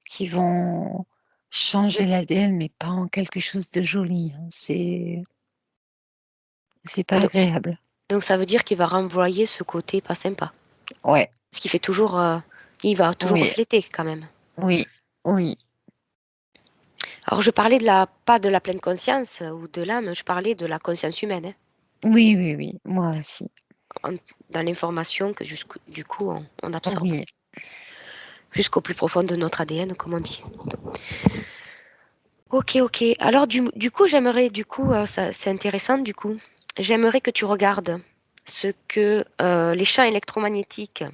qui vont changer l'ADN, mais pas en quelque chose de joli, hein. C'est pas Ah donc agréable. donc ça veut dire qu'il va renvoyer ce côté pas sympa? Ouais, Ce qui fait toujours, il va toujours oui, refléter quand même. oui, oui, Alors je parlais de la pas de la pleine conscience, ou de l'âme, je parlais de la conscience humaine, hein, oui, oui, oui, moi aussi. en dans l'information que jusqu du coup on absorbe, Oui, jusqu'au plus profond de notre ADN comme on dit. OK, OK. Alors du coup j'aimerais du coup, ça c'est intéressant du coup. J'aimerais que tu regardes ce que, les champs électromagnétiques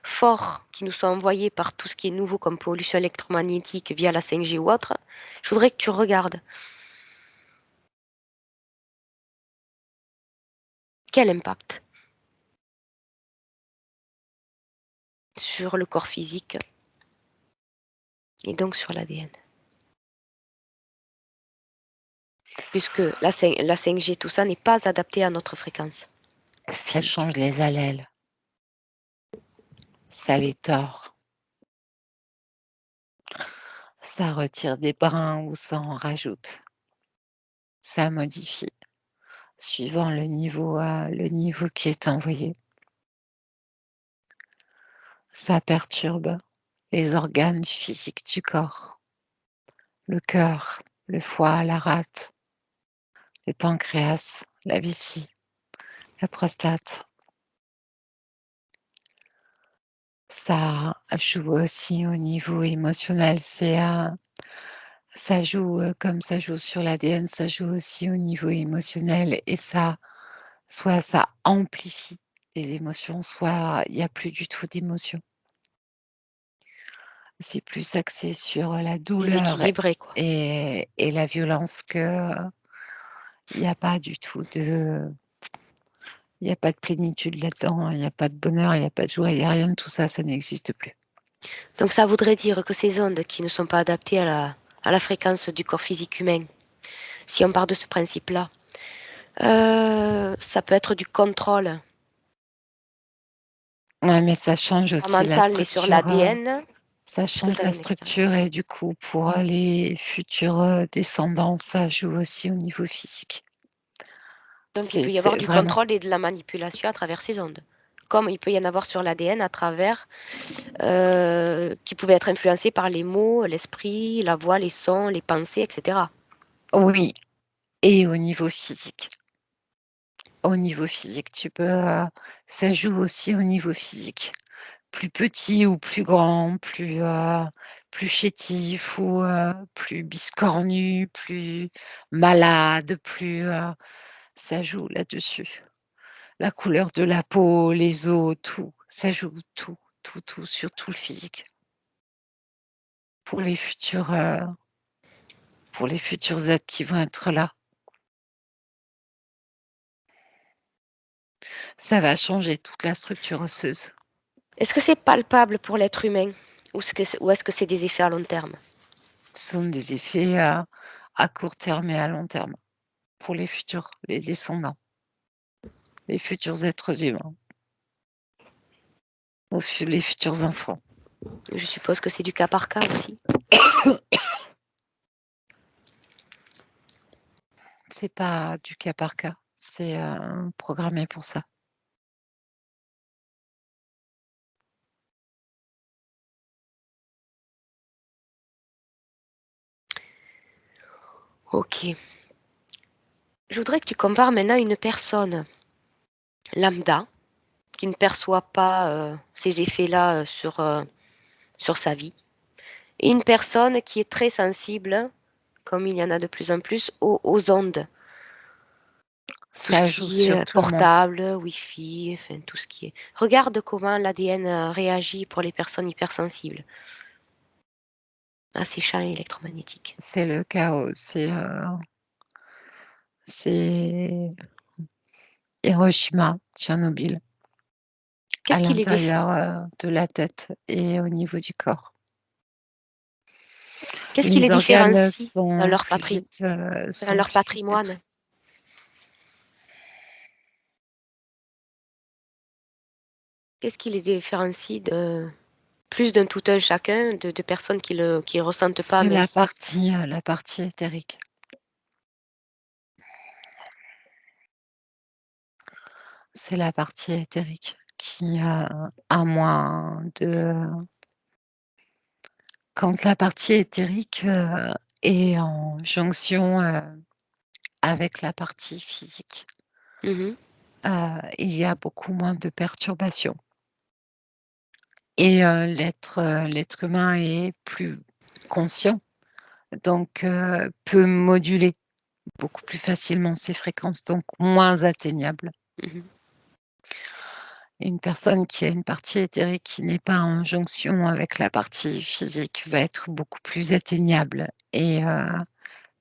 forts qui nous sont envoyés par tout ce qui est nouveau comme pollution électromagnétique via la 5G ou autre, je voudrais que tu regardes quel impact sur le corps physique et donc sur l'ADN. Puisque la 5G, tout ça n'est pas adapté à notre fréquence ça physique. change les allèles, ça les tord, ça retire des brins ou ça en rajoute, ça modifie suivant le niveau qui est envoyé. Ça perturbe les organes physiques du corps, le cœur, le foie, la rate, le pancréas, la vessie, la prostate. Ça joue aussi au niveau émotionnel, ça joue, comme ça joue sur l'ADN, ça joue aussi au niveau émotionnel et soit ça amplifie les émotions, soit il y a plus du tout d'émotions. C'est plus axé sur la douleur Déséquilibré, quoi. et la violence il y a pas du tout il y a pas de plénitude là-dedans, il y a pas de bonheur, il y a pas de joie, il y a rien de tout ça, ça n'existe plus. Donc ça voudrait dire que ces ondes qui ne sont pas adaptées à la fréquence du corps physique humain, si on part de ce principe-là, ça peut être du contrôle, Ouais, mais ça change pas aussi la mental, mais sur structure, l'ADN, ça est-ce que change ça a la une expérience? structure et du coup, pour, les futurs, descendants, ça joue aussi au niveau physique. Donc il peut y avoir C'est du vraiment contrôle et de la manipulation à travers ces ondes. Comme il peut y en avoir sur l'ADN à travers, qui pouvaient être influencés par les mots, l'esprit, la voix, les sons, les pensées, et cetera. oui et au niveau physique. Au niveau physique, ça joue aussi au niveau physique. Plus petit ou plus grand, plus chétif ou, plus biscornu, plus malade, ça joue là-dessus. La couleur de la peau, les os, tout, ça joue tout, tout, tout sur tout le physique. Pour les futurs, heu, pour les futurs êtres qui vont être là. Ça va changer toute la structure osseuse. Est-ce que c'est palpable pour l'être humain ou est-ce que c'est des effets à long terme? Ce sont des effets, à court terme et à long terme pour les descendants, les futurs êtres humains, les futurs enfants. Je suppose que c'est du cas par cas aussi. C'est pas du cas par cas, c'est, programmé pour ça. Ok. Je voudrais que tu compares maintenant une personne lambda qui ne perçoit pas ces effets-là sur sa vie et une personne qui est très sensible, comme il y en a de plus en plus, aux ondes. Tout ce Ça joue qui est sur tout le monde. portable, Wi-Fi, enfin tout ce qui est. Regarde comment l'ADN réagit pour les personnes hypersensibles à ces champs électromagnétiques. C'est le chaos, c'est Hiroshima, Tchernobyl, à Qu'est-ce qui les déf- l'intérieur, de la tête et au niveau du corps. Qu'est-ce qui les Les organes différencie sont plus vite, dans sont leur plus vite détruits. patrimoine? Qu'est-ce qui les différencie de plus d'un tout un chacun, de personnes qui ressentent pas, C'est même si. la partie éthérique. C'est la partie éthérique qui a moins de quand la partie éthérique, est en jonction, avec la partie physique, Mhm, il y a beaucoup moins de perturbations et l'être humain est plus conscient, donc peut moduler beaucoup plus facilement ses fréquences, donc moins atteignables. mhm. Une personne qui a une partie éthérique qui n'est pas en jonction avec la partie physique va être beaucoup plus atteignable et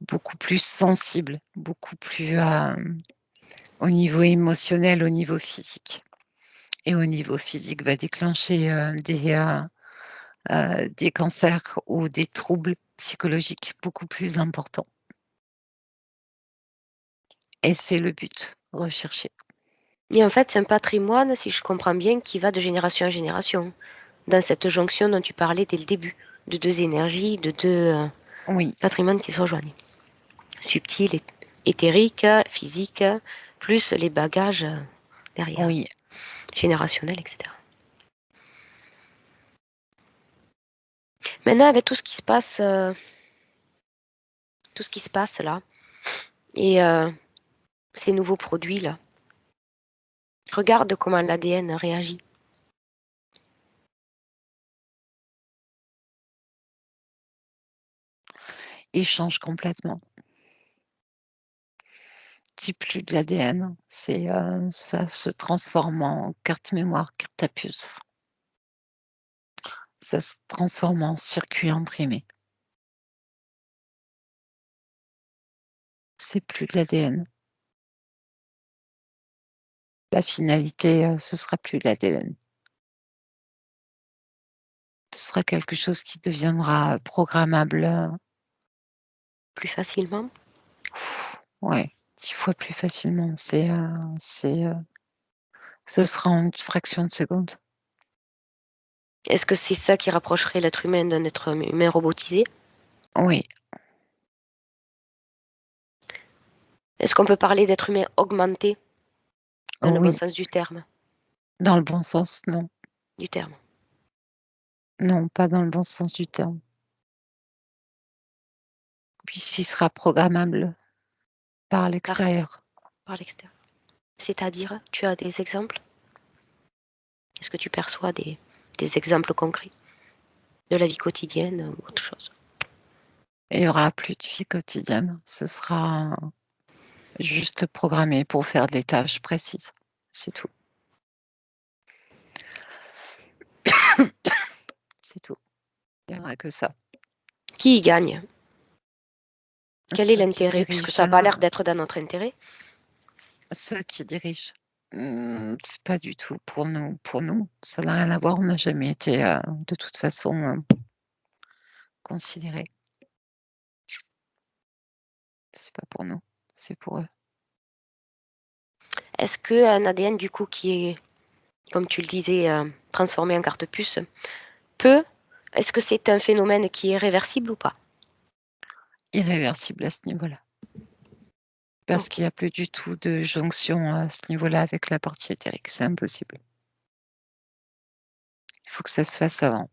beaucoup plus sensible, beaucoup plus, au niveau émotionnel, au niveau physique et au niveau physique va déclencher, des cancers ou des troubles psychologiques beaucoup plus importants et c'est le but recherché. Et en fait, c'est un patrimoine, si je comprends bien, qui va de génération en génération, dans cette jonction dont tu parlais dès le début, de deux énergies, de deux Oui, patrimoines qui se rejoignent. Subtil, éthérique, physique, plus les bagages derrière, oui, générationnels, etc. Maintenant, avec tout ce qui se passe là, et ces nouveaux produits là, regarde comment l'ADN réagit. il change complètement. C'est plus de l'ADN, ça se transforme en carte mémoire, carte à puce. Ça se transforme en circuit imprimé. C'est plus de l'ADN. La finalité, ce sera plus de l'ADN. Ce sera quelque chose qui deviendra programmable, Plus facilement. ouais, 10 fois plus facilement. Ce sera en une fraction de seconde. Est-ce que c'est ça qui rapprocherait l'être humain d'un être humain robotisé? Oui, Est-ce qu'on peut parler d'être humain augmenté dans le bon oui, sens du terme? dans le bon sens, non. Du terme, Non, pas dans le bon sens du terme. Puisqu'il sera programmable par par, l'extérieur. par l'extérieur. C'est-à-dire, tu as des exemples? Est-ce que tu perçois des exemples concrets de la vie quotidienne ou autre chose? Il y aura plus de vie quotidienne. Ce sera juste programmé pour faire des tâches précises. C'est tout. C'est tout. Il y aura que ça. Qui y gagne? Quel est Ceux qui l'intérêt? Puisque ça dirigent, n'a pas l'air d'être dans notre intérêt. ceux qui dirigent. C'est pas du tout pour nous, ça n'a rien à voir. On n'a jamais été, de toute façon, considérés. C'est pas pour nous, c'est pour eux. Est-ce qu'un ADN, du coup, qui est, comme tu le disais, transformé en carte puce, peut, est-ce que c'est un phénomène qui est réversible ou pas? Irréversible à ce niveau-là. Parce Ok. qu'il y a plus du tout de jonction à ce niveau-là avec la partie éthérique, c'est impossible. Il faut que ça se fasse avant.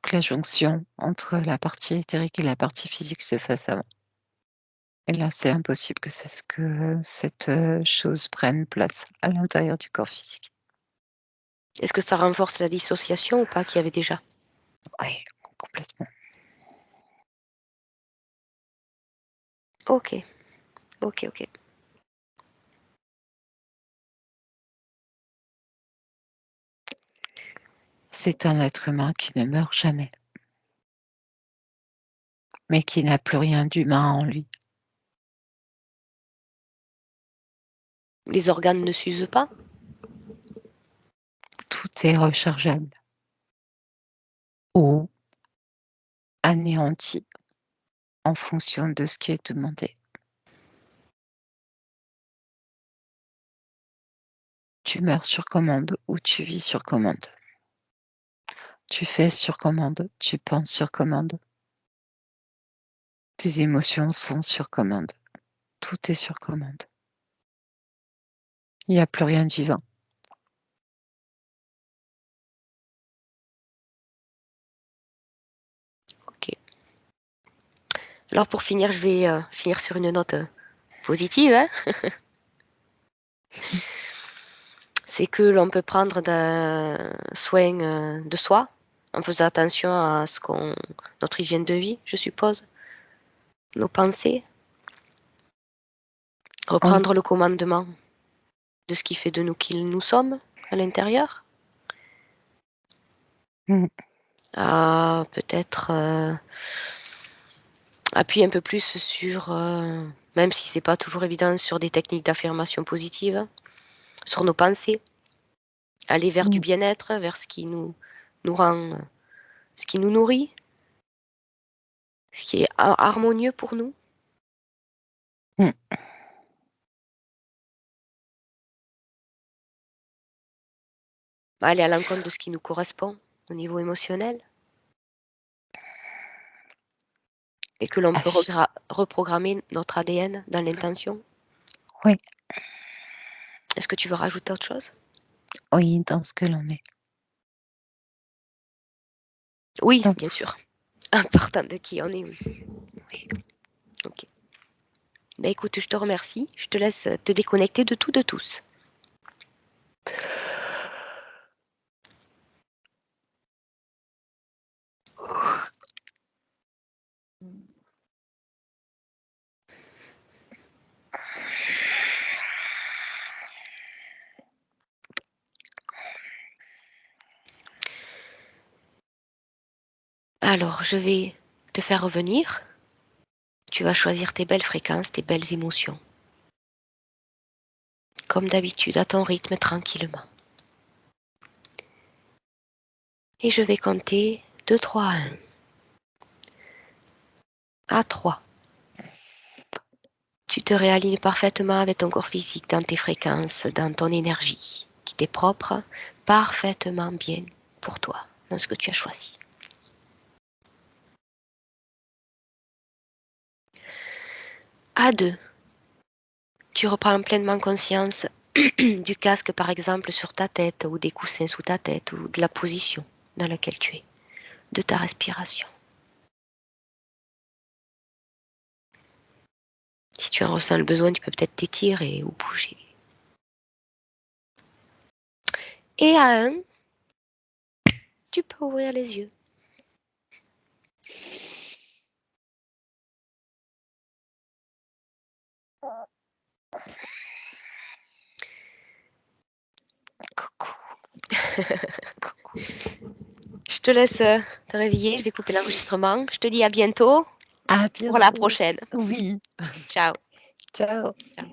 que la jonction entre la partie éthérique et la partie physique se fasse avant. Et là, c'est impossible que cette chose prenne place à l'intérieur du corps physique. Est-ce que ça renforce la dissociation ou pas qu'il y avait déjà? Oui, complètement. OK. OK, OK. C'est un être humain qui ne meurt jamais, mais qui n'a plus rien d'humain en lui. Les organes ne s'usent pas? Tout est rechargeable ou anéanti en fonction de ce qui est demandé. Tu meurs sur commande ou tu vis sur commande. Tu fais sur commande, tu penses sur commande. Tes émotions sont sur commande. Tout est sur commande. Il n'y a plus rien de vivant. OK. Alors pour finir, je vais, finir sur une note, positive, hein. C'est que l'on peut prendre soin, de soi, en faisant attention à notre hygiène de vie, je suppose, nos pensées, Oui. reprendre le commandement de ce qui fait de nous qui nous sommes à l'intérieur. Mmh. Peut-être, appuyer un peu plus sur, même si c'est pas toujours évident, sur des techniques d'affirmation positive, sur nos pensées, aller vers du Mmh. bien-être, vers ce qui nous rend, ce qui nous nourrit, ce qui est harmonieux pour nous. Mmh. Aller à l'encontre de ce qui nous correspond au niveau émotionnel et que l'on peut Ach reprogrammer notre ADN dans l'intention. Oui, Est-ce que tu veux rajouter autre chose? oui, dans ce que l'on est, Oui, dans bien tout ça. sûr. Important de qui on est, oui. Oui. OK. Bah, écoute, je te remercie. Je te laisse te déconnecter de tout, de tous. Alors, je vais te faire revenir. Tu vas choisir tes belles fréquences, tes belles émotions. Comme d'habitude, à ton rythme, tranquillement. Et je vais compter de 3 à 1. À 3. Tu te réalignes parfaitement avec ton corps physique, dans tes fréquences, dans ton énergie, qui t'est propre, parfaitement bien pour toi, dans ce que tu as choisi. À 2, tu reprends pleinement conscience du casque, par exemple, sur ta tête, ou des coussins sous ta tête, ou de la position dans laquelle tu es, de ta respiration. Si tu en ressens le besoin, tu peux peut-être t'étirer ou bouger. Et à 1, tu peux ouvrir les yeux. Coucou, coucou. Je te laisse te réveiller, je vais couper l'enregistrement. Je te dis à bientôt À pour la bientôt. prochaine. Oui, Ciao. ciao. Ciao.